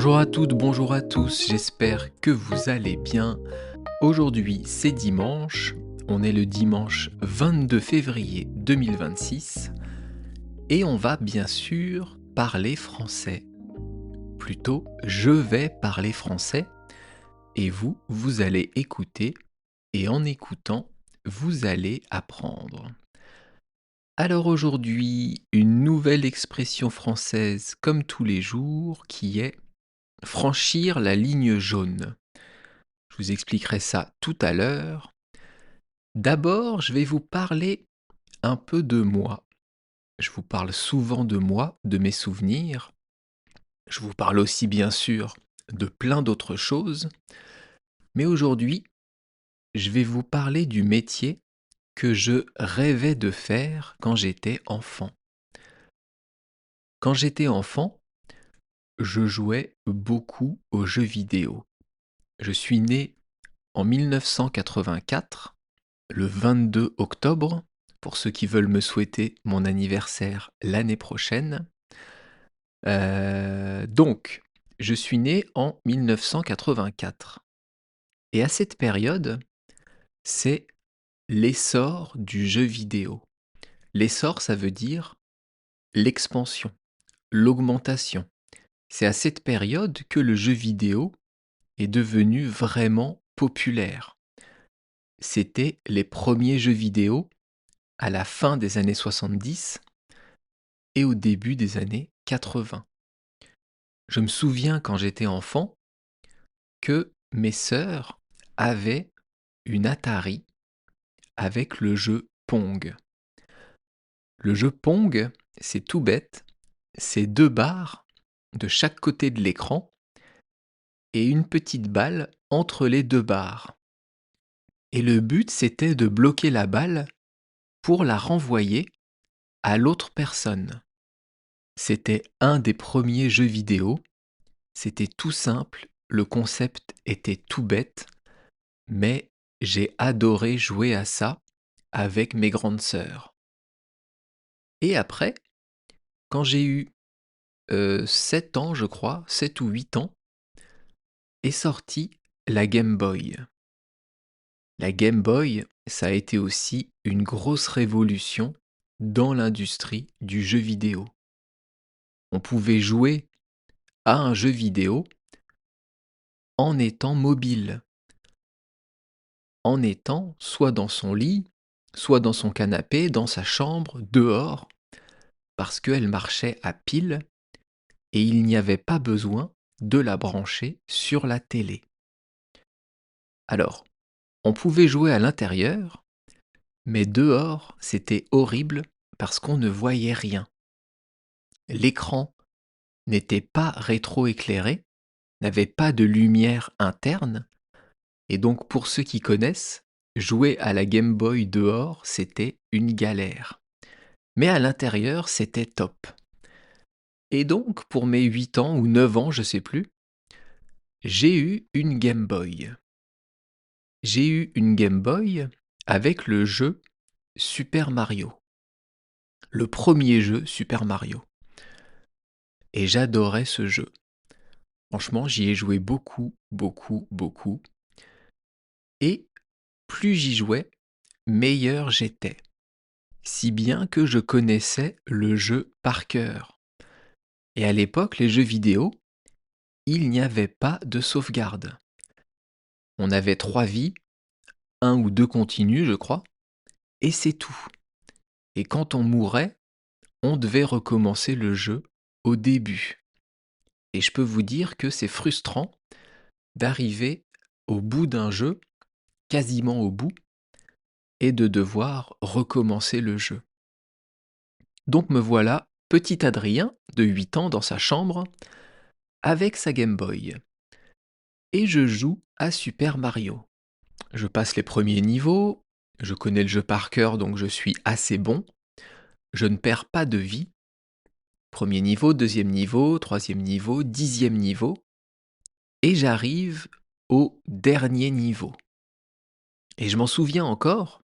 Bonjour à toutes, bonjour à tous, j'espère que vous allez bien. Aujourd'hui c'est dimanche, on est le dimanche 22 février 2026 et on va bien sûr parler français. Plutôt, je vais parler français et vous, vous allez écouter et en écoutant, vous allez apprendre. Alors aujourd'hui, une nouvelle expression française comme tous les jours qui est franchir la ligne jaune. Je vous expliquerai ça tout à l'heure. D'abord, je vais vous parler un peu de moi. Je vous parle souvent de moi, de mes souvenirs. Je vous parle aussi bien sûr de plein d'autres choses. Mais aujourd'hui, je vais vous parler du métier que je rêvais de faire quand j'étais enfant. Quand j'étais enfant, je jouais beaucoup aux jeux vidéo. Je suis né en 1984, le 22 octobre, pour ceux qui veulent me souhaiter mon anniversaire l'année prochaine. Donc, je suis né en 1984. Et à cette période, c'est l'essor du jeu vidéo. L'essor, ça veut dire l'expansion, l'augmentation. C'est à cette période que le jeu vidéo est devenu vraiment populaire. C'était les premiers jeux vidéo à la fin des années 70 et au début des années 80. Je me souviens quand j'étais enfant que mes sœurs avaient une Atari avec le jeu Pong. Le jeu Pong, c'est tout bête, c'est deux barres de chaque côté de l'écran et une petite balle entre les deux barres. Et le but, c'était de bloquer la balle pour la renvoyer à l'autre personne. C'était un des premiers jeux vidéo. C'était tout simple, le concept était tout bête, mais j'ai adoré jouer à ça avec mes grandes sœurs. Et après, quand j'ai eu 7 ans, je crois, 7 ou 8 ans, est sortie la Game Boy. La Game Boy, ça a été aussi une grosse révolution dans l'industrie du jeu vidéo. On pouvait jouer à un jeu vidéo en étant mobile, en étant soit dans son lit, soit dans son canapé, dans sa chambre, dehors, parce qu'elle marchait à pile et il n'y avait pas besoin de la brancher sur la télé. Alors, on pouvait jouer à l'intérieur, mais dehors, c'était horrible parce qu'on ne voyait rien. L'écran n'était pas rétroéclairé, n'avait pas de lumière interne, et donc pour ceux qui connaissent, jouer à la Game Boy dehors, c'était une galère. Mais à l'intérieur, c'était top. Et donc, pour mes 8 ans ou 9 ans, je sais plus, j'ai eu une Game Boy. J'ai eu une Game Boy avec le jeu Super Mario. Le premier jeu Super Mario. Et j'adorais ce jeu. Franchement, j'y ai joué beaucoup, beaucoup, beaucoup. Et plus j'y jouais, meilleur j'étais. Si bien que je connaissais le jeu par cœur. Et à l'époque, les jeux vidéo, il n'y avait pas de sauvegarde. On avait 3 vies, un ou 2 continues, je crois, et c'est tout. Et quand on mourait, on devait recommencer le jeu au début. Et je peux vous dire que c'est frustrant d'arriver au bout d'un jeu, quasiment au bout, et de devoir recommencer le jeu. Donc me voilà, petit Adrien, de 8 ans, dans sa chambre, avec sa Game Boy. Et je joue à Super Mario. Je passe les premiers niveaux, je connais le jeu par cœur donc je suis assez bon, je ne perds pas de vie. Premier niveau, deuxième niveau, troisième niveau, 10e niveau, et j'arrive au dernier niveau. Et je m'en souviens encore,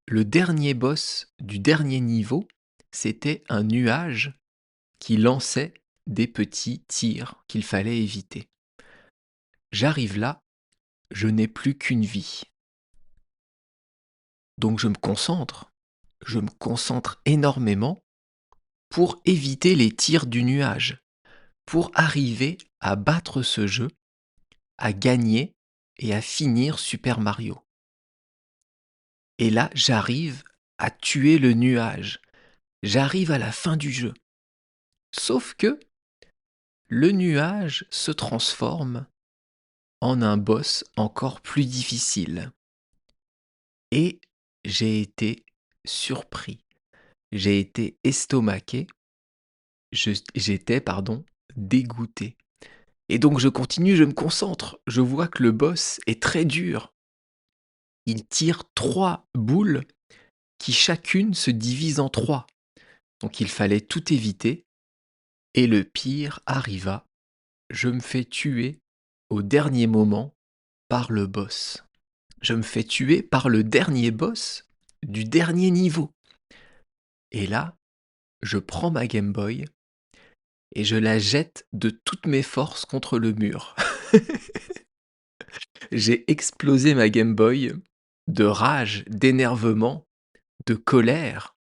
le dernier boss du dernier niveau, c'était un nuage qui lançait des petits tirs qu'il fallait éviter. J'arrive là, je n'ai plus qu'une vie. Donc je me concentre énormément pour éviter les tirs du nuage, pour arriver à battre ce jeu, à gagner et à finir Super Mario. Et là, j'arrive à tuer le nuage. J'arrive à la fin du jeu. Sauf que le nuage se transforme en un boss encore plus difficile. Et j'ai été surpris. J'ai été estomaqué. J'étais, dégoûté. Et donc je continue, je me concentre. Je vois que le boss est très dur. Il tire 3 boules qui chacune se divisent en 3. Donc il fallait tout éviter. Et le pire arriva. Je me fais tuer au dernier moment par le boss. Je me fais tuer par le dernier boss du dernier niveau. Et là, je prends ma Game Boy et je la jette de toutes mes forces contre le mur. J'ai explosé ma Game Boy de rage, d'énervement, de colère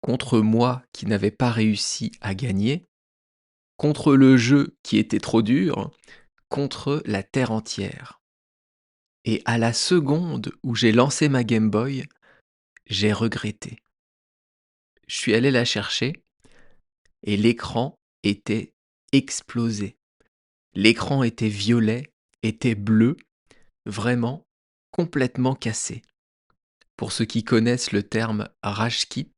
contre moi qui n'avais pas réussi à gagner, contre le jeu qui était trop dur, contre la terre entière. Et à la seconde où j'ai lancé ma Game Boy, j'ai regretté. Je suis allé la chercher et l'écran était explosé. L'écran était violet, était bleu, vraiment complètement cassé. Pour ceux qui connaissent le terme rage quit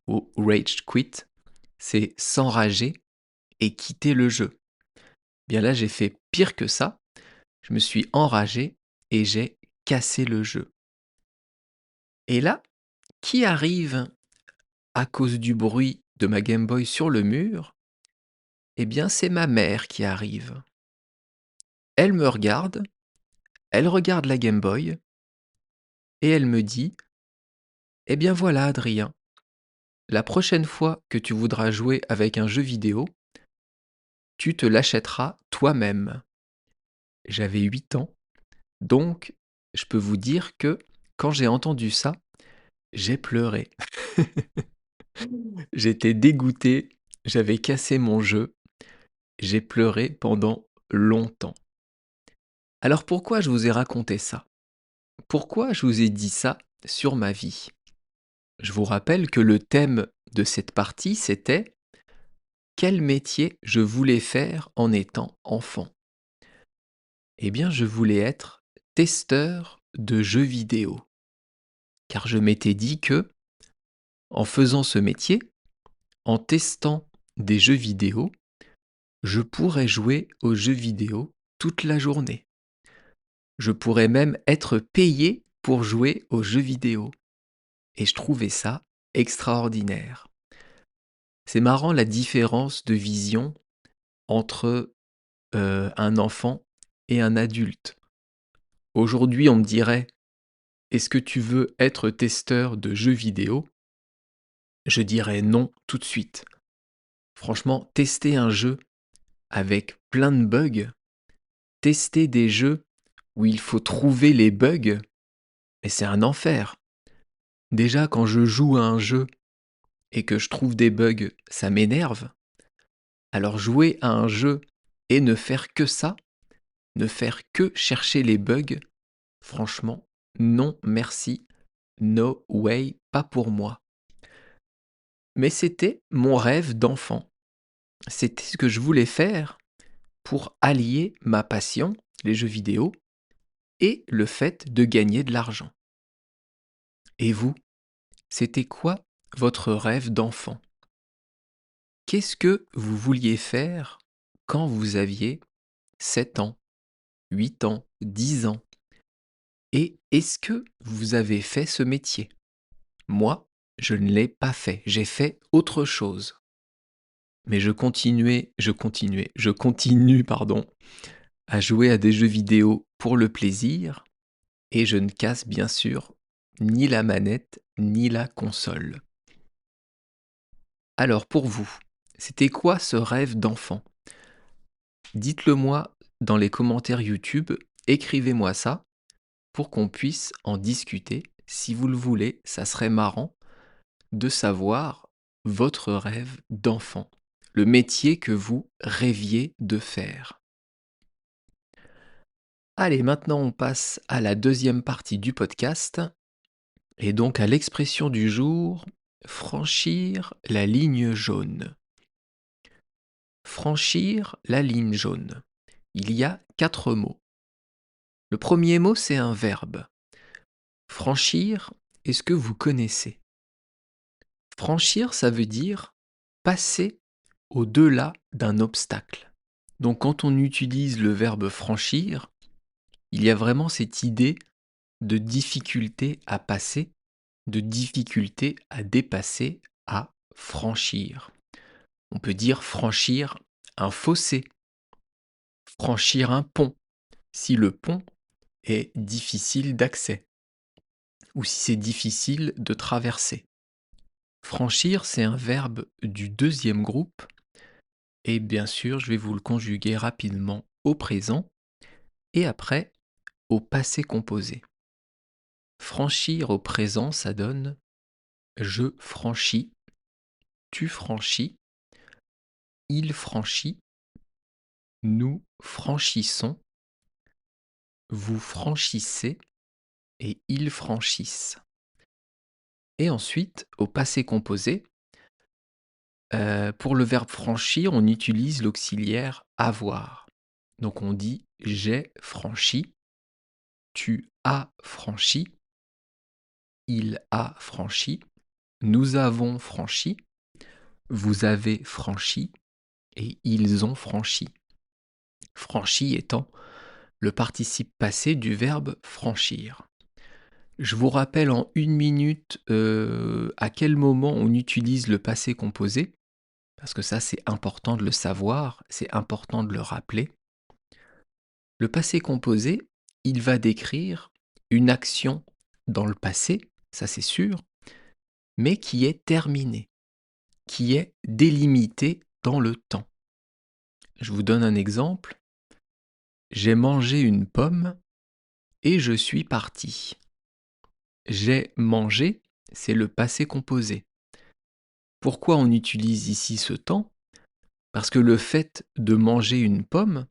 ou rage quit, c'est s'enrager et quitter le jeu. Bien là, j'ai fait pire que ça. Je me suis enragé et j'ai cassé le jeu. Et là, qui arrive à cause du bruit de ma Game Boy sur le mur? Eh bien, c'est ma mère qui arrive. Elle me regarde, elle regarde la Game Boy et elle me dit: «Eh bien voilà, Adrien, la prochaine fois que tu voudras jouer avec un jeu vidéo, tu te l'achèteras toi-même.» J'avais 8 ans, donc je peux vous dire que quand j'ai entendu ça, j'ai pleuré. J'étais dégoûté, j'avais cassé mon jeu, j'ai pleuré pendant longtemps. Alors pourquoi je vous ai raconté ça? Pourquoi je vous ai dit ça sur ma vie? Je vous rappelle que le thème de cette partie, c'était quel métier je voulais faire en étant enfant. Eh bien, je voulais être testeur de jeux vidéo. Car je m'étais dit que, en faisant ce métier, en testant des jeux vidéo, je pourrais jouer aux jeux vidéo toute la journée. Je pourrais même être payé pour jouer aux jeux vidéo. Et je trouvais ça extraordinaire. C'est marrant la différence de vision entre un enfant et un adulte. Aujourd'hui, on me dirait: «Est-ce que tu veux être testeur de jeux vidéo?» Je dirais non tout de suite. Franchement, tester un jeu avec plein de bugs, tester des jeux où il faut trouver les bugs, et c'est un enfer. Déjà, quand je joue à un jeu et que je trouve des bugs, ça m'énerve. Alors jouer à un jeu et ne faire que ça, ne faire que chercher les bugs, franchement, non merci, no way, pas pour moi. Mais c'était mon rêve d'enfant. C'était ce que je voulais faire pour allier ma passion, les jeux vidéo, et le fait de gagner de l'argent. Et vous, c'était quoi votre rêve d'enfant? Qu'est-ce que vous vouliez faire quand vous aviez 7 ans, 8 ans, 10 ans? Et est-ce que vous avez fait ce métier? Moi, je ne l'ai pas fait, j'ai fait autre chose. Mais je continue, à jouer à des jeux vidéo pour le plaisir et je ne casse bien sûr ni la manette ni la console. Alors pour vous, C'était quoi ce rêve d'enfant? Dites-le moi dans les commentaires YouTube, écrivez-moi ça pour qu'on puisse en discuter. Si vous le voulez, ça serait marrant de savoir votre rêve d'enfant, le métier que vous rêviez de faire. Allez, maintenant on passe à la deuxième partie du podcast et donc à l'expression du jour, franchir la ligne jaune. Franchir la ligne jaune. Il y a 4 mots. Le premier mot, c'est un verbe. Franchir, est-ce que vous connaissez? Franchir, ça veut dire passer au-delà d'un obstacle. Donc quand on utilise le verbe franchir, il y a vraiment cette idée de difficulté à passer, de difficulté à dépasser, à franchir. On peut dire franchir un fossé, franchir un pont, si le pont est difficile d'accès ou si c'est difficile de traverser. Franchir, c'est un verbe du deuxième groupe et bien sûr, je vais vous le conjuguer rapidement au présent et après au passé composé. Franchir au présent, ça donne je franchis, tu franchis, il franchit, nous franchissons, vous franchissez et ils franchissent. Et ensuite, au passé composé, pour le verbe franchir, on utilise l'auxiliaire avoir. Donc on dit j'ai franchi, tu as franchi, il a franchi, nous avons franchi, vous avez franchi et ils ont franchi. Franchi étant le participe passé du verbe franchir. Je vous rappelle en une minute à quel moment on utilise le passé composé, parce que ça c'est important de le savoir, c'est important de le rappeler. Le passé composé, il va décrire une action dans le passé, ça c'est sûr, mais qui est terminée, qui est délimitée dans le temps. Je vous donne un exemple. J'ai mangé une pomme et je suis parti. J'ai mangé, c'est le passé composé. Pourquoi on utilise ici ce temps? Parce que le fait de manger une pomme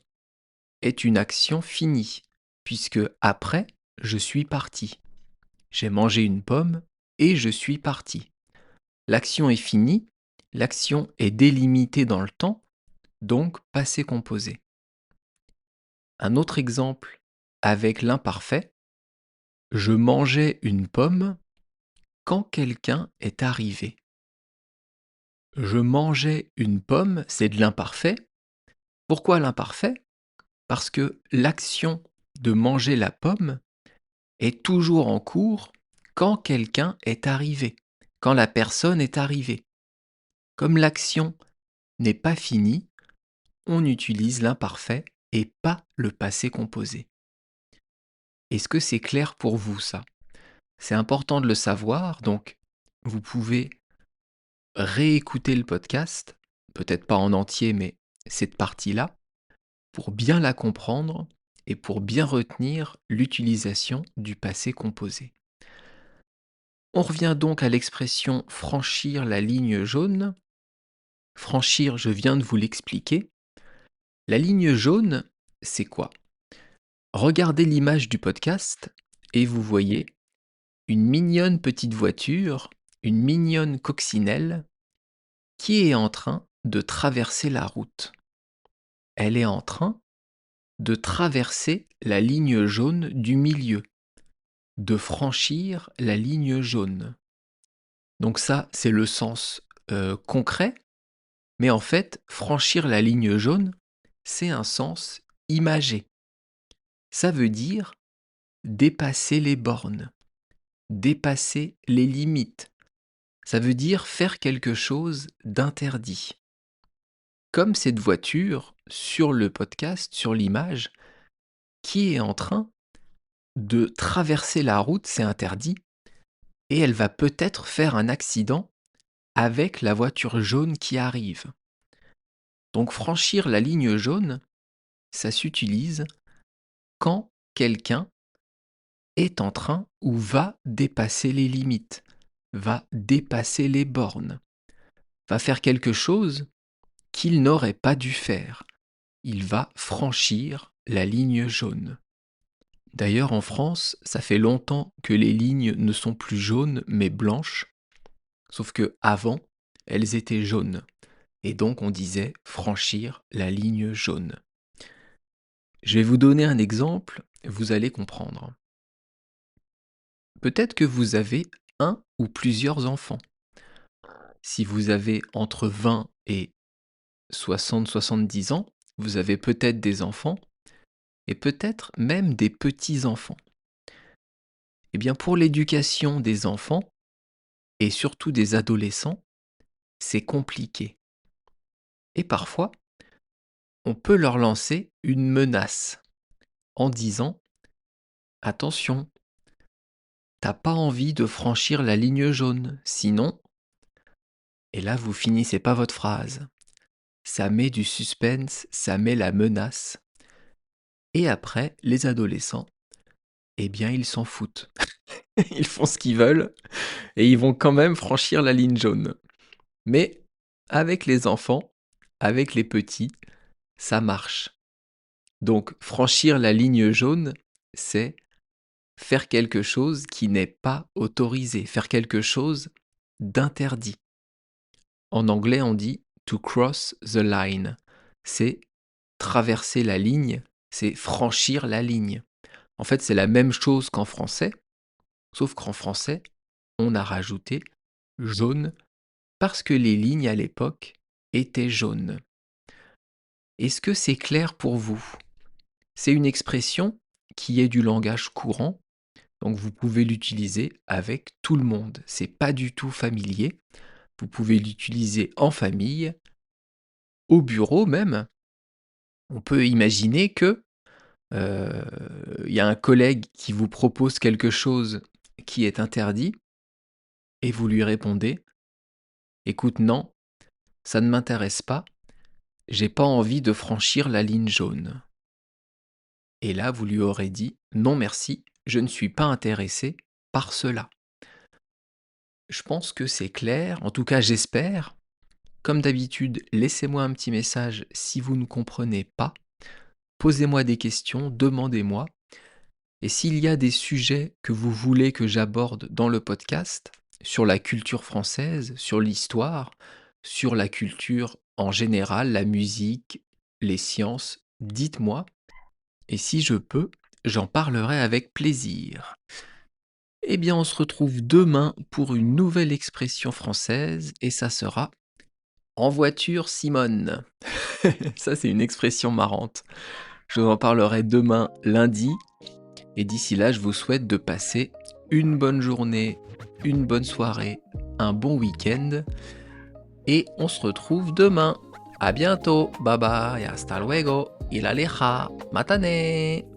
est une action finie, puisque après, je suis parti. J'ai mangé une pomme et je suis parti. L'action est finie, l'action est délimitée dans le temps, donc passé composé. Un autre exemple avec l'imparfait. Je mangeais une pomme quand quelqu'un est arrivé. Je mangeais une pomme, c'est de l'imparfait. Pourquoi l'imparfait? Parce que l'action de manger la pomme est toujours en cours quand quelqu'un est arrivé, quand la personne est arrivée. Comme l'action n'est pas finie, on utilise l'imparfait et pas le passé composé. Est-ce que c'est clair pour vous ça? C'est important de le savoir, donc vous pouvez réécouter le podcast, peut-être pas en entier, mais cette partie-là, pour bien la comprendre et pour bien retenir l'utilisation du passé composé. On revient donc à l'expression franchir la ligne jaune. Franchir, je viens de vous l'expliquer. La ligne jaune, c'est quoi? Regardez l'image du podcast et vous voyez une mignonne petite voiture, une mignonne coccinelle qui est en train de traverser la route. Elle est en train de traverser la ligne jaune du milieu, de franchir la ligne jaune. Donc ça, c'est le sens concret, mais en fait, franchir la ligne jaune, c'est un sens imagé. Ça veut dire dépasser les bornes, dépasser les limites. Ça veut dire faire quelque chose d'interdit. Comme cette voiture sur le podcast, sur l'image, qui est en train de traverser la route, c'est interdit, et elle va peut-être faire un accident avec la voiture jaune qui arrive. Donc franchir la ligne jaune, ça s'utilise quand quelqu'un est en train ou va dépasser les limites, va dépasser les bornes, va faire quelque chose qu'il n'aurait pas dû faire. Il va franchir la ligne jaune. D'ailleurs, en France, ça fait longtemps que les lignes ne sont plus jaunes mais blanches, sauf que avant, elles étaient jaunes. Et donc on disait franchir la ligne jaune. Je vais vous donner un exemple, vous allez comprendre. Peut-être que vous avez un ou plusieurs enfants. Si vous avez entre 20 et 60-70 ans, vous avez peut-être des enfants et peut-être même des petits-enfants. Eh bien, pour l'éducation des enfants et surtout des adolescents, c'est compliqué. Et parfois, on peut leur lancer une menace en disant « Attention, t'as pas envie de franchir la ligne jaune, sinon… » Et là, vous finissez pas votre phrase. Ça met du suspense, ça met la menace. Et après, les adolescents, eh bien, ils s'en foutent. Ils font ce qu'ils veulent et ils vont quand même franchir la ligne jaune. Mais avec les enfants, avec les petits, ça marche. Donc, franchir la ligne jaune, c'est faire quelque chose qui n'est pas autorisé, faire quelque chose d'interdit. En anglais, on dit to cross the line. C'est traverser la ligne, c'est franchir la ligne. En fait, c'est la même chose qu'en français, sauf qu'en français, on a rajouté jaune parce que les lignes à l'époque étaient jaunes. Est-ce que c'est clair pour vous? C'est une expression qui est du langage courant, donc vous pouvez l'utiliser avec tout le monde. C'est pas du tout familier. Vous pouvez l'utiliser en famille, au bureau même. On peut imaginer que y a un collègue qui vous propose quelque chose qui est interdit et vous lui répondez: «Écoute, non, ça ne m'intéresse pas, j'ai pas envie de franchir la ligne jaune». Et là, vous lui aurez dit: «Non merci, je ne suis pas intéressé par cela». Je pense que c'est clair, en tout cas j'espère. Comme d'habitude, laissez-moi un petit message si vous ne comprenez pas. Posez-moi des questions, demandez-moi. Et s'il y a des sujets que vous voulez que j'aborde dans le podcast, sur la culture française, sur l'histoire, sur la culture en général, la musique, les sciences, dites-moi. Et si je peux, j'en parlerai avec plaisir. Eh bien, on se retrouve demain pour une nouvelle expression française et ça sera en voiture, Simone. Ça, c'est une expression marrante. Je vous en parlerai demain, lundi. Et d'ici là, je vous souhaite de passer une bonne journée, une bonne soirée, un bon week-end. Et on se retrouve demain. À bientôt. Bye bye. Hasta luego. Il aleja. Matane.